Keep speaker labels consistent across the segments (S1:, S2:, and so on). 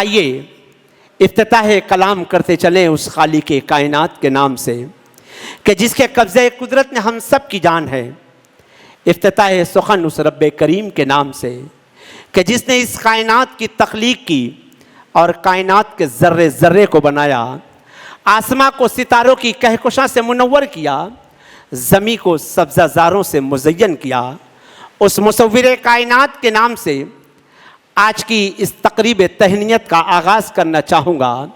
S1: آئیے افتتاح کلام کرتے چلیں اس خالق کائنات کے نام سے کہ جس کے قبضے قدرت میں ہم سب کی جان ہے. افتتاح سخن اس رب کریم کے نام سے کہ جس نے اس کائنات کی تخلیق کی اور کائنات کے ذرے ذرے کو بنایا، آسماں کو ستاروں کی کہکشاں سے منور کیا، زمین کو سبزہ زاروں سے مزین کیا. اس مصور کائنات کے نام سے آج کی اس تقریب تہنیت کا آغاز کرنا چاہوں گا،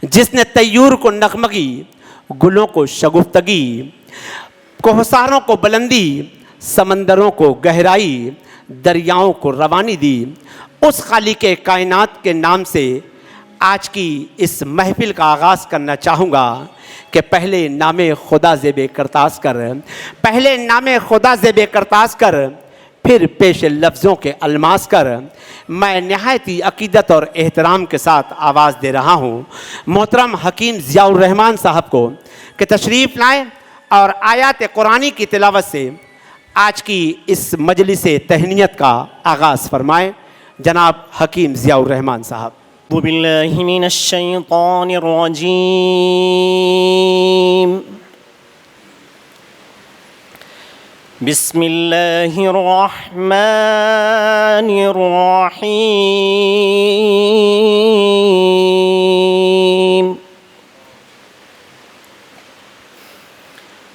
S1: جس نے طیور کو نغمگی، گلوں کو شگفتگی، کوہساروں کو بلندی، سمندروں کو گہرائی، دریاؤں کو روانی دی. اس خالق کائنات کے نام سے آج کی اس محفل کا آغاز کرنا چاہوں گا کہ پہلے نام خدا زیب کرتاز کر، پہلے نام خدا زیب کرتاز کر، پھر پیش لفظوں کے الماس کر. میں نہایتی عقیدت اور احترام کے ساتھ آواز دے رہا ہوں محترم حکیم ضیاء الرحمن صاحب کو کہ تشریف لائیں اور آیات قرآنی کی تلاوت سے آج کی اس مجلس تہنیت کا آغاز فرمائیں. جناب حکیم ضیاء الرحمن صاحب.
S2: اعوذ باللہ من الشیطان الرجیم. بسم اللہ الرحمن الرحیم.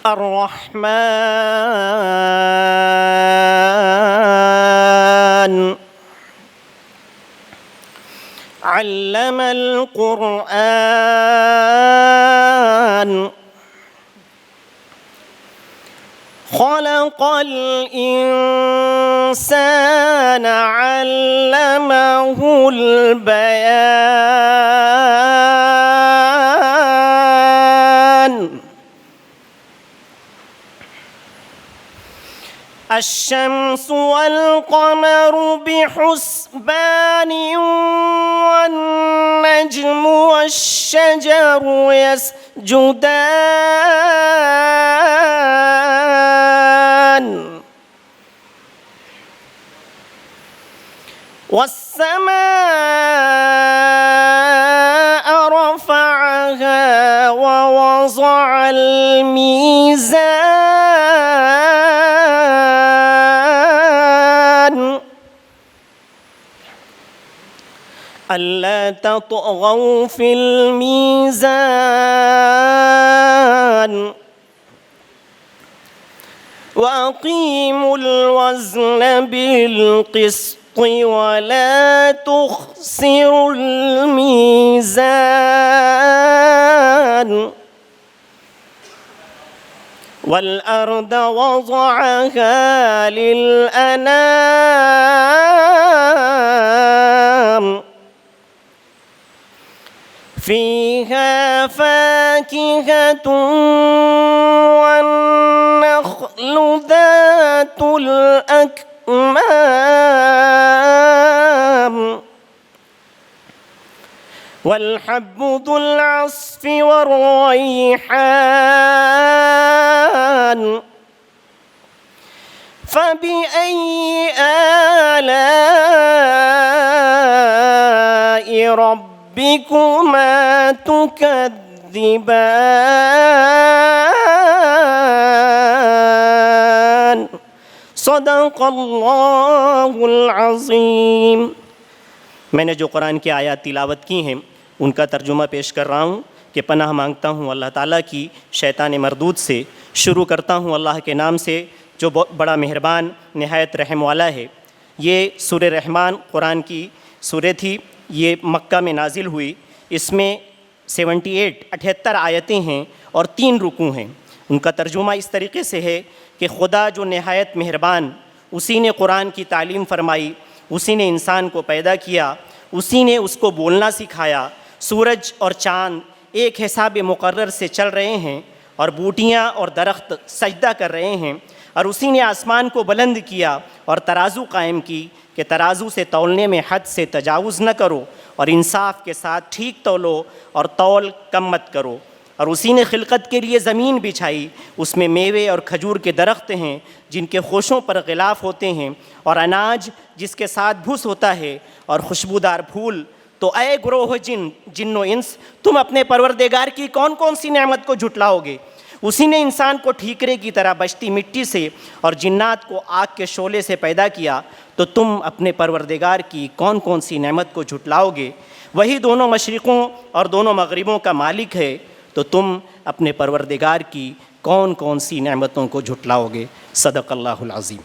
S2: الرحمن علم القرآن خلق الإنسان علمه البيان. الشمس والقمر بحسبان والنجم والشجر يسجدان والسماء رفعها ووضع الميزان ألا تطغوا في الميزان وأقيموا الوزن بالقسط ولا تخسروا الميزان والأرض وضعها للأنام فيها فاكهة والنخل ذات الأكمام والحب ذو العصف والريحان فبأي آلاء ربكما تكذبان. صدق اللہ العظیم. میں نے جو قرآن کی آیات تلاوت کی ہیں ان کا ترجمہ پیش کر رہا ہوں کہ پناہ مانگتا ہوں اللہ تعالیٰ کی شیطان مردود سے. شروع کرتا ہوں اللہ کے نام سے جو بڑا مہربان نہایت رحم والا ہے. یہ سورہ رحمان قرآن کی سورہ تھی، یہ مکہ میں نازل ہوئی. اس میں 78 آیتیں ہیں اور 3 رکوع ہیں. ان کا ترجمہ اس طریقے سے ہے کہ خدا جو نہایت مہربان، اسی نے قرآن کی تعلیم فرمائی، اسی نے انسان کو پیدا کیا، اسی نے اس کو بولنا سکھایا. سورج اور چاند ایک حساب مقرر سے چل رہے ہیں اور بوٹیاں اور درخت سجدہ کر رہے ہیں، اور اسی نے آسمان کو بلند کیا اور ترازو قائم کی کہ ترازو سے تولنے میں حد سے تجاوز نہ کرو اور انصاف کے ساتھ ٹھیک تولو اور تول کم مت کرو. اور اسی نے خلقت کے لیے زمین بچھائی، اس میں میوے اور کھجور کے درخت ہیں جن کے خوشوں پر غلاف ہوتے ہیں، اور اناج جس کے ساتھ بھوس ہوتا ہے، اور خوشبودار پھول. تو اے گروہ جن و انس، تم اپنے پروردگار کی کون کون سی نعمت کو جھٹلاؤ گے؟ اسی نے انسان کو ٹھیکرے کی طرح بچتی مٹی سے اور جنات کو آگ کے شعلے سے پیدا کیا، تو تم اپنے پروردگار کی کون کون سی نعمت کو جھٹلاؤ گے؟ وہی دونوں مشرقوں اور دونوں مغربوں کا مالک ہے، تو تم اپنے پروردگار کی کون کون سی نعمتوں کو جھٹلاؤ گے؟ صدق اللہ العظیم۔